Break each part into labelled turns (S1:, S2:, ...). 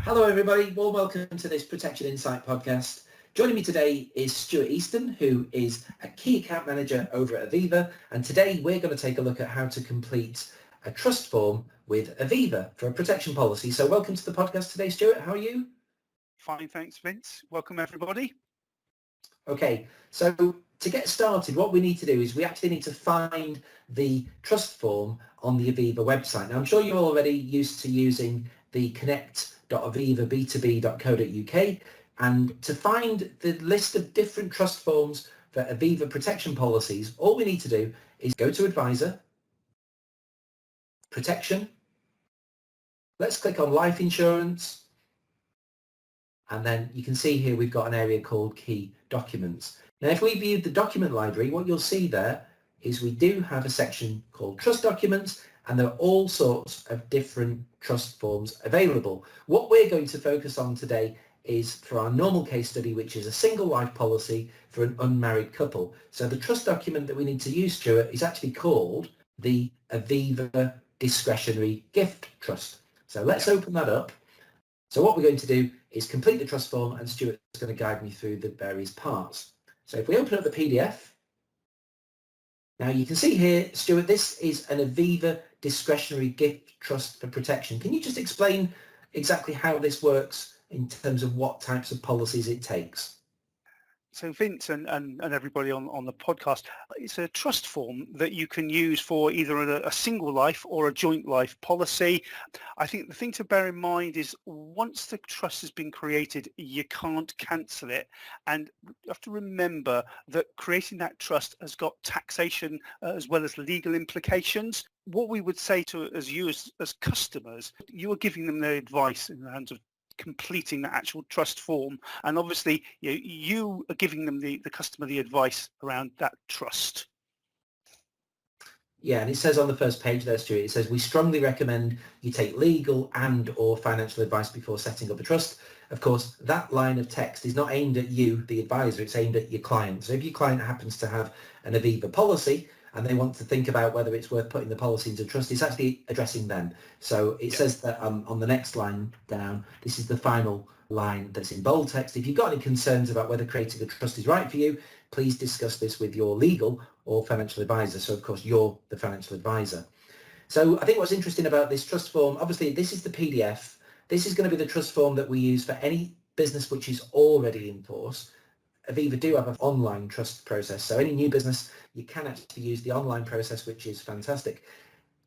S1: Hello everybody, warm welcome to this Protection Insight podcast. Joining me today is Stuart Easton, who is a key account manager over at Aviva, and today we're going to take a look at how to complete a trust form with Aviva for a protection policy. So welcome to the podcast today, Stuart. How are you?
S2: Fine, thanks, Vince. Welcome everybody.
S1: Okay, so to get started, what we need to do is we actually need to find the trust form on the Aviva website. Now, I'm sure you're already used to using the connect.avivab2b.co.uk, and to find the list of different trust forms for Aviva protection policies, all we need to do is go to Advisor, Protection, let's click on Life Insurance, and then you can see here we've got an area called Key Documents. Now, if we view the document library, what you'll see there is we do have a section called Trust Documents, and there are all sorts of different trust forms available. What we're going to focus on today is for our normal case study, which is a single life policy for an unmarried couple. So the trust document that we need to use, Stuart, is actually called the Aviva Discretionary Gift Trust. So let's open that up. So what we're going to do is complete the trust form, and Stuart's going to guide me through the various parts. So if we open up the PDF, now you can see here, Stuart, this is an Aviva Discretionary Gift Trust for Protection. Can you just explain exactly how this works in terms of what types of policies it takes?
S2: So Vince and everybody on the podcast, it's a trust form that you can use for either a single life or a joint life policy. I think the thing to bear in mind is once the trust has been created, you can't cancel it. And you have to remember that creating that trust has got taxation as well as legal implications. What we would say to you as customers, you are giving them their advice in the hands of completing the actual trust form, and obviously you are giving them the customer the advice around that trust.
S1: Yeah, and it says on the first page there, Stuart, it says we strongly recommend you take legal and or financial advice before setting up a trust. Of course, that line of text is not aimed at you, the advisor, it's aimed at your client. So if your client happens to have an Aviva policy and they want to think about whether it's worth putting the policy into trust, it's actually addressing them. So it says that on the next line down, this is the final line that's in bold text. If you've got any concerns about whether creating a trust is right for you, please discuss this with your legal or financial advisor. So of course, you're the financial advisor. So I think what's interesting about this trust form, obviously this is the PDF. This is going to be the trust form that we use for any business which is already in force. Aviva do have an online trust process, so any new business, you can actually use the online process, which is fantastic.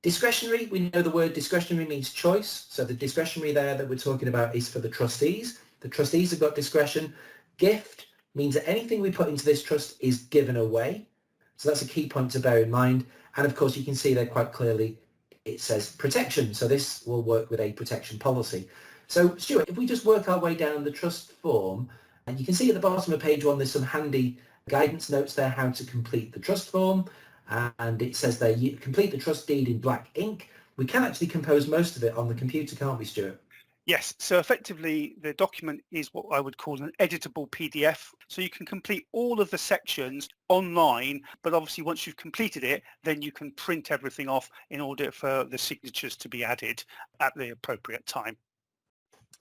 S1: Discretionary, we know the word discretionary means choice, so the discretionary there that we're talking about is for the trustees. The trustees have got discretion. Gift means that anything we put into this trust is given away, so that's a key point to bear in mind. And of course, you can see there quite clearly it says protection, so this will work with a protection policy. So Stuart, if we just work our way down the trust form, and you can see at the bottom of page 1, there's some handy guidance notes there how to complete the trust form. And it says there, you complete the trust deed in black ink. We can actually compose most of it on the computer, can't we, Stuart?
S2: Yes, so effectively the document is what I would call an editable PDF. So you can complete all of the sections online, but obviously once you've completed it, then you can print everything off in order for the signatures to be added at the appropriate time.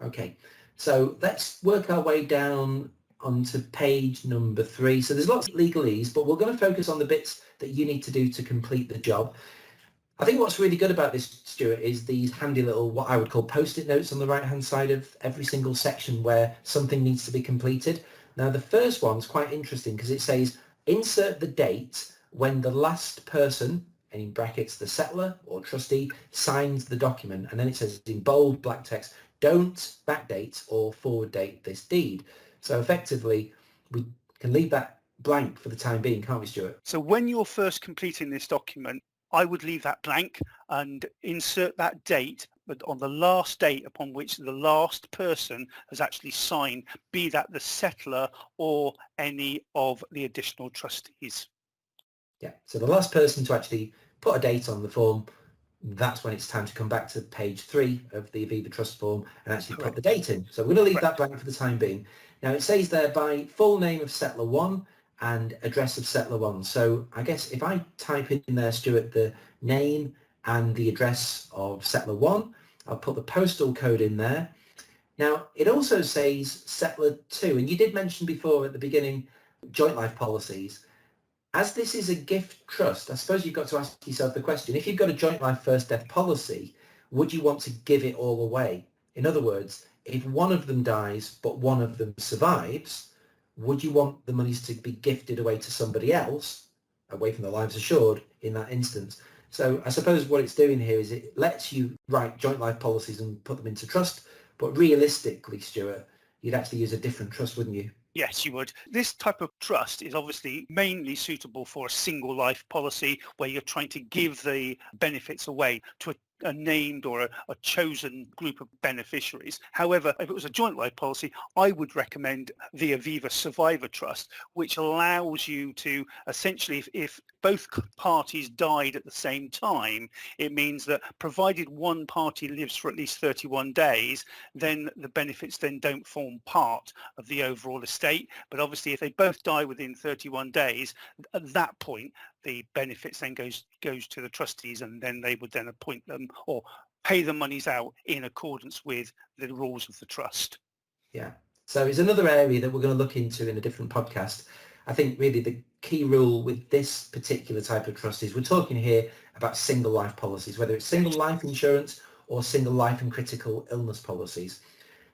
S1: Okay, so let's work our way down onto page number 3. So there's lots of legalese, but we're going to focus on the bits that you need to do to complete the job. I think what's really good about this, Stuart, is these handy little, what I would call post-it notes on the right-hand side of every single section where something needs to be completed. Now, the first one's quite interesting because it says, insert the date when the last person, and in brackets, the settlor or trustee, signs the document. And then it says in bold black text, don't backdate or forward date this deed. So effectively, we can leave that blank for the time being, can't we, Stuart?
S2: So when you're first completing this document, I would leave that blank and insert that date, but on the last date upon which the last person has actually signed, be that the settlor or any of the additional trustees.
S1: Yeah, so the last person to actually put a date on the form, that's when it's time to come back to page 3 of the Aviva Trust form and actually put the date in. So we're going to leave that blank for the time being. Now it says there by full name of settlor 1 and address of settlor 1. So I guess if I type in there, Stuart, the name and the address of settlor 1, I'll put the postal code in there. Now, it also says settler 2, and you did mention before at the beginning joint life policies. As this is a gift trust, I suppose you've got to ask yourself the question, if you've got a joint life first death policy, would you want to give it all away? In other words, if one of them dies but one of them survives, would you want the monies to be gifted away to somebody else, away from the lives assured in that instance? So I suppose what it's doing here is it lets you write joint life policies and put them into trust, but realistically, Stuart, you'd actually use a different trust, wouldn't you?
S2: Yes, you would. This type of trust is obviously mainly suitable for a single life policy where you're trying to give the benefits away to a named or a chosen group of beneficiaries. However, if it was a joint life policy, I would recommend the Aviva Survivor Trust, which allows you to essentially, if both parties died at the same time, it means that provided one party lives for at least 31 days, then the benefits then don't form part of the overall estate. But obviously, if they both die within 31 days, at that point, the benefits then goes to the trustees, and then they would then appoint them or pay the monies out in accordance with the rules of the trust.
S1: Yeah. So it's another area that we're going to look into in a different podcast. I think really the key rule with this particular type of trust is we're talking here about single life policies, whether it's single life insurance or single life and critical illness policies.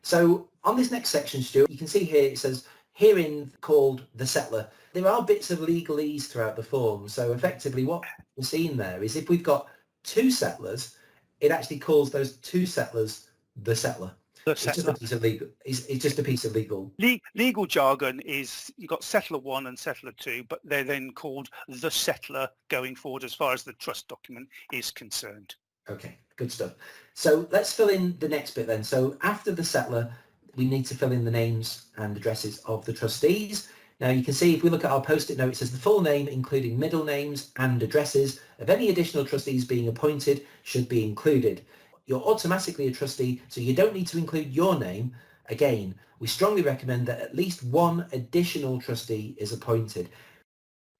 S1: So on this next section, Stuart, you can see here it says herein called the settler. There are bits of legalese throughout the form. So effectively what we're seeing there is if we've got two settlers, it actually calls those two settlers the settler. It's just a piece of legal. It's just a piece of legal.
S2: Legal jargon is you've got settler 1 and settler 2, but they're then called the settler going forward as far as the trust document is concerned.
S1: Okay, good stuff. So let's fill in the next bit then. So after the settler, we need to fill in the names and addresses of the trustees. Now you can see if we look at our post-it note, it says the full name, including middle names and addresses of any additional trustees being appointed should be included. You're automatically a trustee, so you don't need to include your name. Again, we strongly recommend that at least one additional trustee is appointed.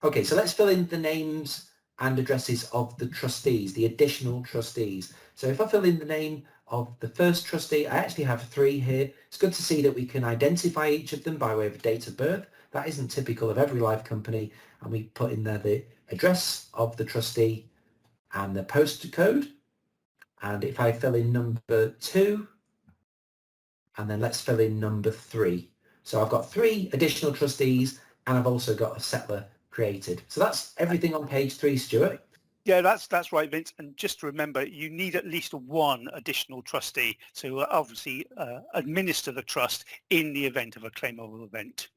S1: Okay, so let's fill in the names and addresses of the trustees, the additional trustees. So if I fill in the name of the first trustee, I actually have 3 here. It's good to see that we can identify each of them by way of date of birth. That isn't typical of every life company. And we put in there the address of the trustee and the postcode. And if I fill in number 2, and then let's fill in number 3. So I've got 3 additional trustees, and I've also got a settler created. So that's everything on page 3, Stuart.
S2: Yeah, that's right, Vince. And just remember, you need at least one additional trustee to obviously administer the trust in the event of a claimable event.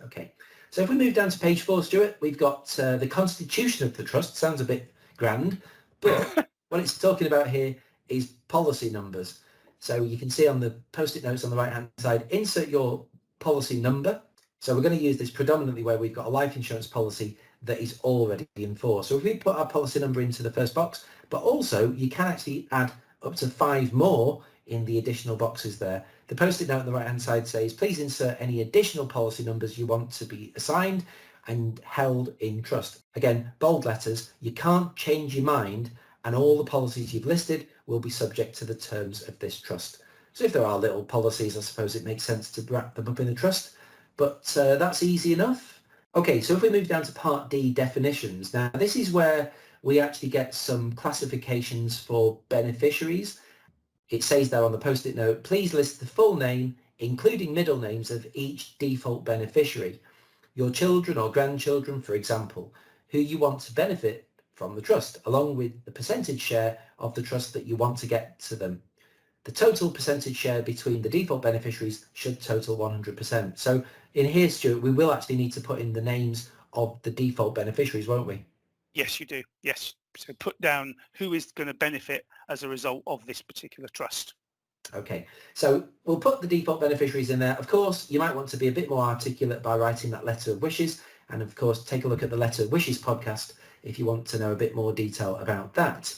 S1: Okay, so if we move down to page 4, Stuart, we've got the constitution of the trust. Sounds a bit grand, but what it's talking about here is policy numbers. So you can see on the post-it notes on the right-hand side, insert your policy number. So we're going to use this predominantly where we've got a life insurance policy that is already in force. So if we put our policy number into the first box, but also you can actually add up to 5 more in the additional boxes there. The post-it note on the right-hand side says, please insert any additional policy numbers you want to be assigned and held in trust. Again, bold letters, you can't change your mind, and all the policies you've listed will be subject to the terms of this trust. So if there are little policies, I suppose it makes sense to wrap them up in a trust, but that's easy enough. Okay, so if we move down to Part D, definitions. Now, this is where we actually get some classifications for beneficiaries. It says there on the post-it note, please list the full name, including middle names of each default beneficiary, your children or grandchildren, for example, who you want to benefit from the trust, along with the percentage share of the trust that you want to get to them. The total percentage share between the default beneficiaries should total 100%. So in here, Stuart, we will actually need to put in the names of the default beneficiaries, won't we?
S2: Yes, you do. Yes. So put down who is going to benefit as a result of this particular trust.
S1: Okay, so we'll put the default beneficiaries in there. Of course, you might want to be a bit more articulate by writing that letter of wishes. And of course, take a look at the Letter of Wishes podcast if you want to know a bit more detail about that.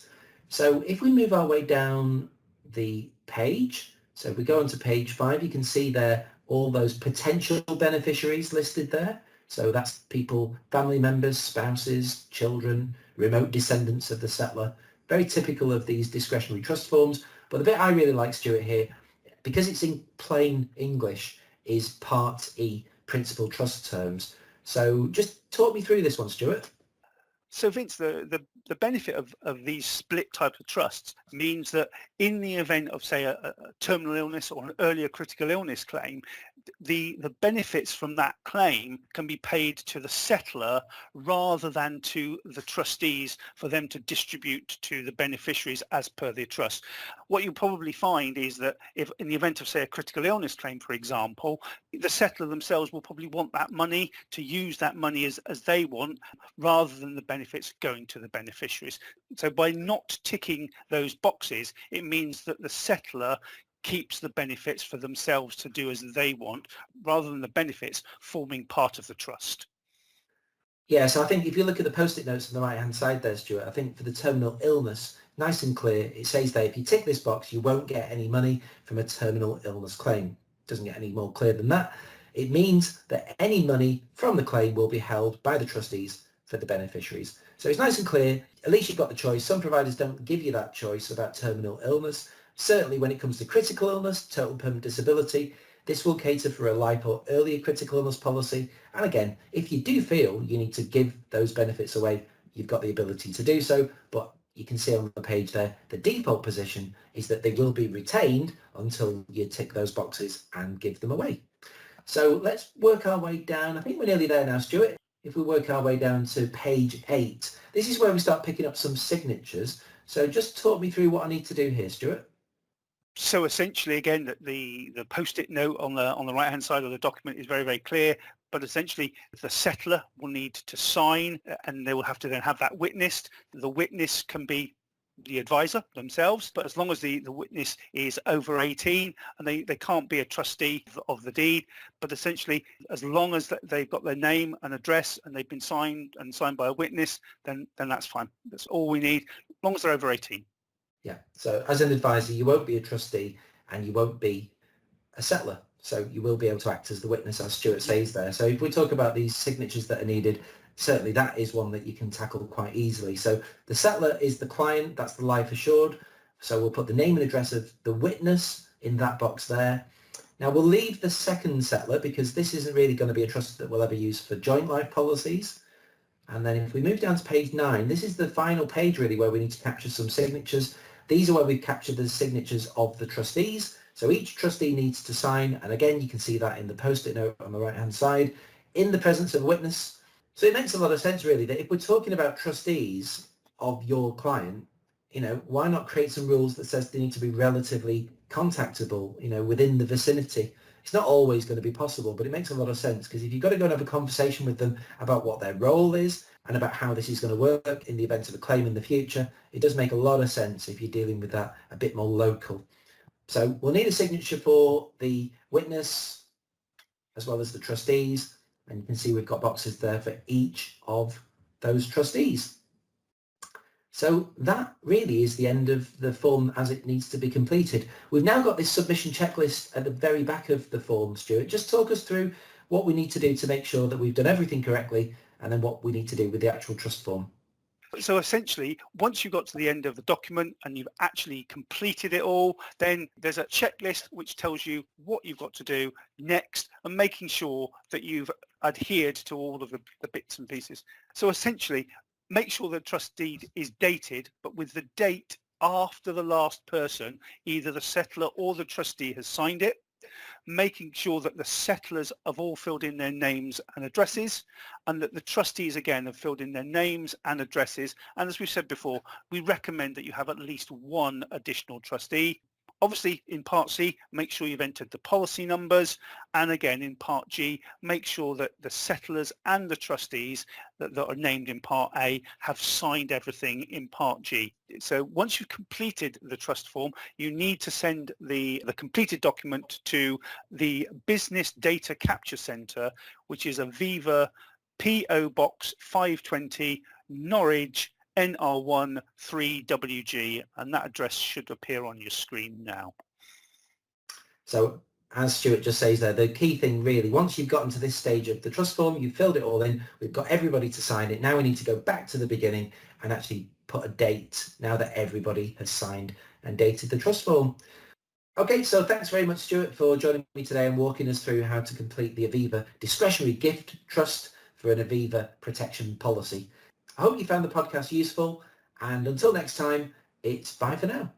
S1: So if we move our way down the page, so if we go onto page 5, you can see there all those potential beneficiaries listed there. So that's people, family members, spouses, children, remote descendants of the settler. Very typical of these discretionary trust forms. But the bit I really like, Stuart, here, because it's in plain English, is Part E, principal trust terms. So just talk me through this one, Stuart.
S2: So Vince, the benefit of these split types of trusts means that in the event of, say, a terminal illness or an earlier critical illness claim, the benefits from that claim can be paid to the settler rather than to the trustees for them to distribute to the beneficiaries as per the trust. What you'll probably find is that if in the event of, say, a critical illness claim, for example, the settler themselves will probably want that money to use that money as they want, rather than the benefits going to the beneficiaries. So by not ticking those boxes, it means that the settler keeps the benefits for themselves to do as they want, rather than the benefits forming part of the trust.
S1: Yeah, so I think if you look at the post-it notes on the right-hand side there, Stuart, I think for the terminal illness, nice and clear, it says there, if you tick this box, you won't get any money from a terminal illness claim. Doesn't get any more clear than that. It means that any money from the claim will be held by the trustees for the beneficiaries. So it's nice and clear. At least you've got the choice. Some providers don't give you that choice about terminal illness. Certainly when it comes to critical illness, total permanent disability, this will cater for a life or earlier critical illness policy. And again, if you do feel you need to give those benefits away, you've got the ability to do so. But you can see on the page there, the default position is that they will be retained until you tick those boxes and give them away. So let's work our way down. I think we're nearly there now, Stuart. If we work our way down to page 8, this is where we start picking up some signatures. So just talk me through what I need to do here, Stuart.
S2: So essentially, again, that the post-it note on the right-hand side of the document is very, very clear. But essentially, the settler will need to sign, and they will have to then have that witnessed. The witness can be the advisor themselves, but as long as the witness is over 18, and they can't be a trustee of the deed, but essentially as long as they've got their name and address and they've been signed by a witness, then that's fine. That's all we need, as long as they're over 18.
S1: Yeah, so as an advisor, you won't be a trustee and you won't be a settler. So you will be able to act as the witness, as Stuart says there. So if we talk about these signatures that are needed, certainly that is one that you can tackle quite easily. So the settler is the client, that's the life assured. So we'll put the name and address of the witness in that box there. Now we'll leave the second settler because this isn't really going to be a trust that we'll ever use for joint life policies. And then if we move down to page 9, this is the final page really where we need to capture some signatures. These are where we've captured the signatures of the trustees. So each trustee needs to sign, and again, you can see that in the post-it note on the right-hand side, in the presence of a witness. So it makes a lot of sense really that if we're talking about trustees of your client, why not create some rules that says they need to be relatively contactable, within the vicinity. It's not always going to be possible, but it makes a lot of sense because if you've got to go and have a conversation with them about what their role is and about how this is going to work in the event of a claim in the future, it does make a lot of sense if you're dealing with that a bit more local. So we'll need a signature for the witness as well as the trustees, and you can see we've got boxes there for each of those trustees. So that really is the end of the form as it needs to be completed. We've now got this submission checklist at the very back of the form, Stuart. Just talk us through what we need to do to make sure that we've done everything correctly and then what we need to do with the actual trust form.
S2: So essentially, once you've got to the end of the document and you've actually completed it all, then there's a checklist which tells you what you've got to do next and making sure that you've adhered to all of the bits and pieces. So essentially, make sure the trust deed is dated, but with the date after the last person, either the settler or the trustee has signed it, making sure that the settlers have all filled in their names and addresses, and that the trustees again have filled in their names and addresses. And as we've said before, we recommend that you have at least one additional trustee. Obviously, in Part C, make sure you've entered the policy numbers. And again, in Part G, make sure that the settlers and the trustees that are named in Part A have signed everything in Part G. So once you've completed the trust form, you need to send the completed document to the Business Data Capture Centre, which is Aviva PO Box 520, Norwich, NR1 3WG, and that address should appear on your screen now.
S1: So as Stuart just says there, the key thing really, once you've gotten to this stage of the trust form, you've filled it all in, we've got everybody to sign it. Now we need to go back to the beginning and actually put a date now that everybody has signed and dated the trust form. Okay, so thanks very much, Stuart, for joining me today and walking us through how to complete the Aviva discretionary gift trust for an Aviva protection policy. I hope you found the podcast useful, and until next time, it's bye for now.